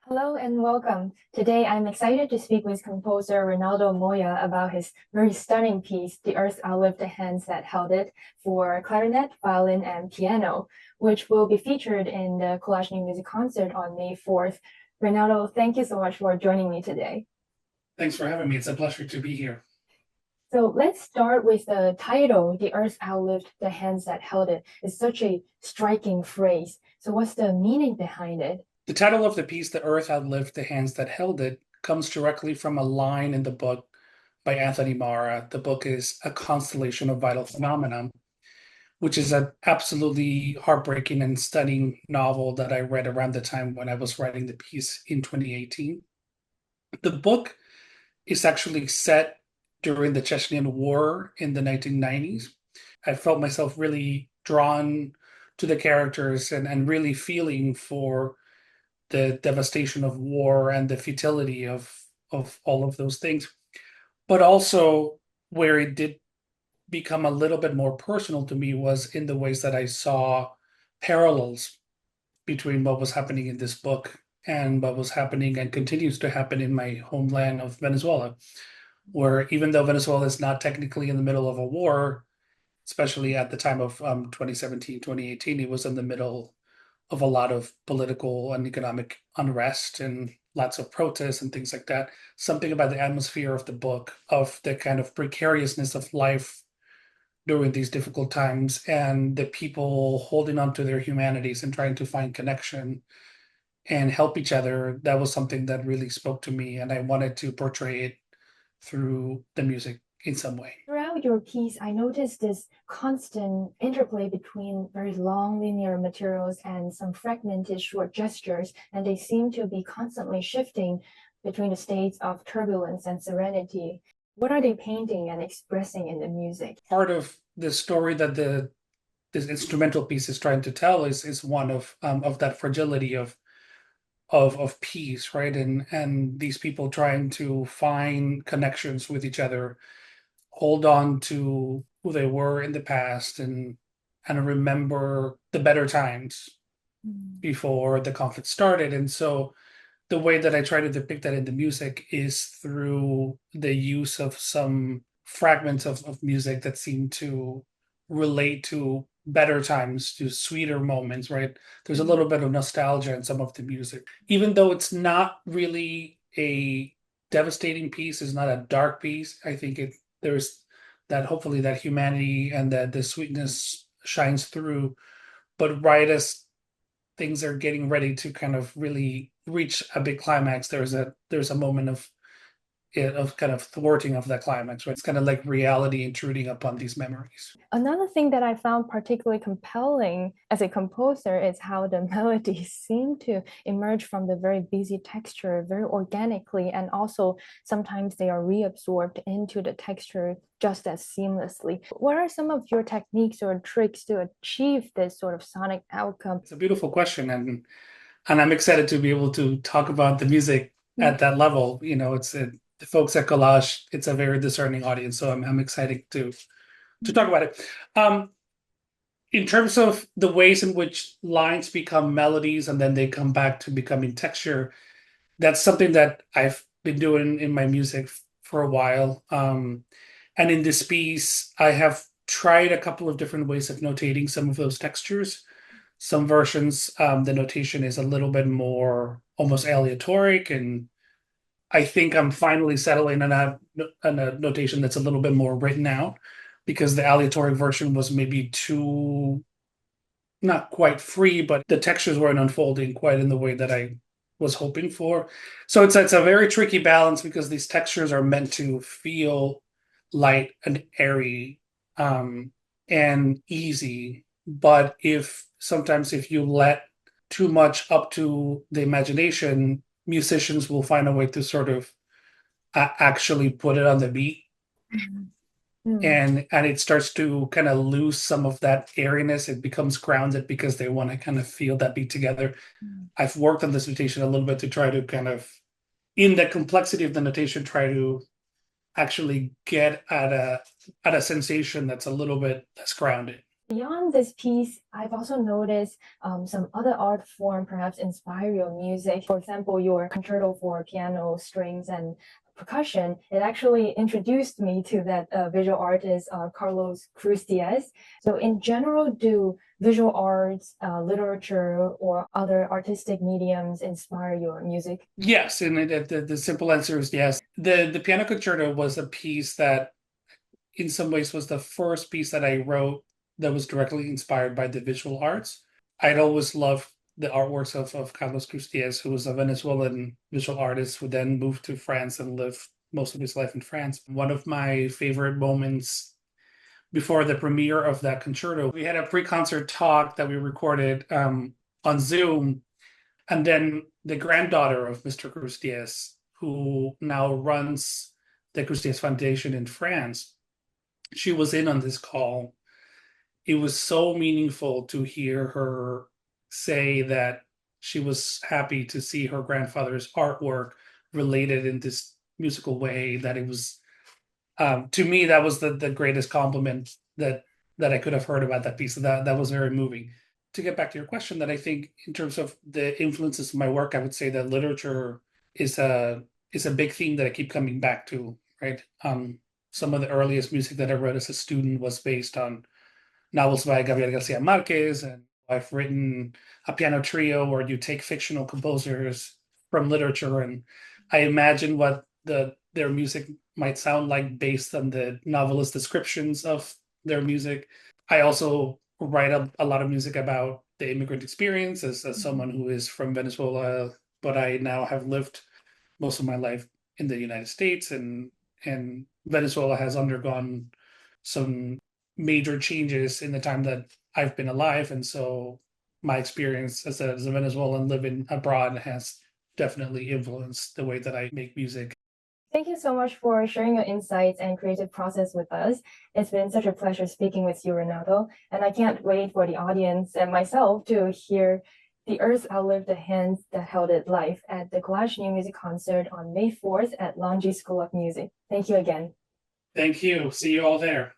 Hello and welcome. Today I'm excited to speak with composer Reinaldo Moya about his very stunning piece, The Earth Outlived the Hands That Held It, for clarinet, violin, and piano, which will be featured in the Collage New Music Concert on May 4th. Reinaldo, thank you so much for joining me today. Thanks for having me. It's a pleasure to be here. So let's start with the title, The Earth Outlived the Hands That Held It. It's such a striking phrase. So what's the meaning behind it? The title of the piece, The Earth Outlived the Hands That Held It, comes directly from a line in the book by Anthony Mara. The book is A Constellation of Vital Phenomena, which is an absolutely heartbreaking and stunning novel that I read around the time when I was writing the piece in 2018. The book is actually set during the Chechen War in the 1990s. I felt myself really drawn to the characters and really feeling for the devastation of war and the futility of all of those things. But also where it did become a little bit more personal to me was in the ways that I saw parallels between what was happening in this book and what was happening and continues to happen in my homeland of Venezuela, where even though Venezuela is not technically in the middle of a war, especially at the time of 2017, 2018, it was in the middle of a lot of political and economic unrest and lots of protests and things like that. Something about the atmosphere of the book, of the kind of precariousness of life during these difficult times, and the people holding on to their humanities and trying to find connection and help each other. That was something that really spoke to me, and I wanted to portray it through the music in some way. Throughout your piece, I noticed this constant interplay between very long linear materials and some fragmented short gestures, and they seem to be constantly shifting between the states of turbulence and serenity. What are they painting and expressing in the music? Part of the story that the this instrumental piece is trying to tell is one of that fragility of peace, right? And these people trying to find connections with each other, hold on to who they were in the past, and remember the better times Mm. before the conflict started. And so the way that I try to depict that in the music is through the use of some fragments of music that seem to relate to better times, to sweeter moments, right? There's a little bit of nostalgia in some of the music. Even though it's not really a devastating piece, it's not a dark piece, I think there's that hopefully that humanity and that the sweetness shines through. But right as things are getting ready to kind of really reach a big climax, there's a moment of kind of thwarting of that climax, right? It's kind of like reality intruding upon these memories. Another thing that I found particularly compelling as a composer is how the melodies seem to emerge from the very busy texture very organically, and also sometimes they are reabsorbed into the texture just as seamlessly. What are some of your techniques or tricks to achieve this sort of sonic outcome? It's a beautiful question, and I'm excited to be able to talk about the music Mm. at that level. The folks at Collage, it's a very discerning audience, so I'm excited to talk about it. In terms of the ways in which lines become melodies and then they come back to becoming texture, that's something that I've been doing in my music for a while. And in this piece, I have tried a couple of different ways of notating some of those textures. Some versions, the notation is a little bit more almost aleatoric, and I think I'm finally settling on a notation that's a little bit more written out because the aleatoric version was maybe too not quite free, but the textures weren't unfolding quite in the way that I was hoping for. So it's a very tricky balance because these textures are meant to feel light and airy, and easy. But if sometimes if you let too much up to the imagination, musicians will find a way to sort of actually put it on the beat, Mm. and it starts to kind of lose some of that airiness. It becomes grounded because they want to kind of feel that beat together. Mm. I've worked on this notation a little bit to try to kind of, in the complexity of the notation, try to actually get at a sensation that's a little bit less grounded. Beyond this piece, I've also noticed some other art form perhaps inspire your music. For example, your concerto for piano, strings, and percussion. It actually introduced me to that visual artist, Carlos Cruz Diaz. So, in general, do visual arts, literature, or other artistic mediums inspire your music? Yes, and the simple answer is yes. The piano concerto was a piece that, in some ways, was the first piece that I wrote that was directly inspired by the visual arts. I'd always loved the artworks of Carlos Cruz Diaz, who was a Venezuelan visual artist who then moved to France and lived most of his life in France. One of my favorite moments before the premiere of that concerto, we had a pre-concert talk that we recorded on Zoom, and then the granddaughter of Mr. Cruz Diaz, who now runs the Cruz Diaz Foundation in France, she was in on this call. It was so meaningful to hear her say that she was happy to see her grandfather's artwork related in this musical way, that it was, to me, that was the greatest compliment that I could have heard about that piece. That was very moving. To get back to your question, that I think in terms of the influences of my work, I would say that literature is a big theme that I keep coming back to, right? Some of the earliest music that I wrote as a student was based on novels by Gabriel Garcia Marquez, and I've written a piano trio where you take fictional composers from literature, and I imagine what their music might sound like based on the novelist descriptions of their music. I also write a lot of music about the immigrant experience as someone who is from Venezuela, but I now have lived most of my life in the United States, and Venezuela has undergone some major changes in the time that I've been alive, and so my experience as a Venezuelan living abroad has definitely influenced the way that I make music. Thank you so much for sharing your insights and creative process with us. It's been such a pleasure speaking with you, Renato, and I can't wait for the audience and myself to hear The Earth Outlived the Hands That Held It live at the Collage New Music Concert on May 4th at Longy School of Music. Thank you again. Thank you. See you all there.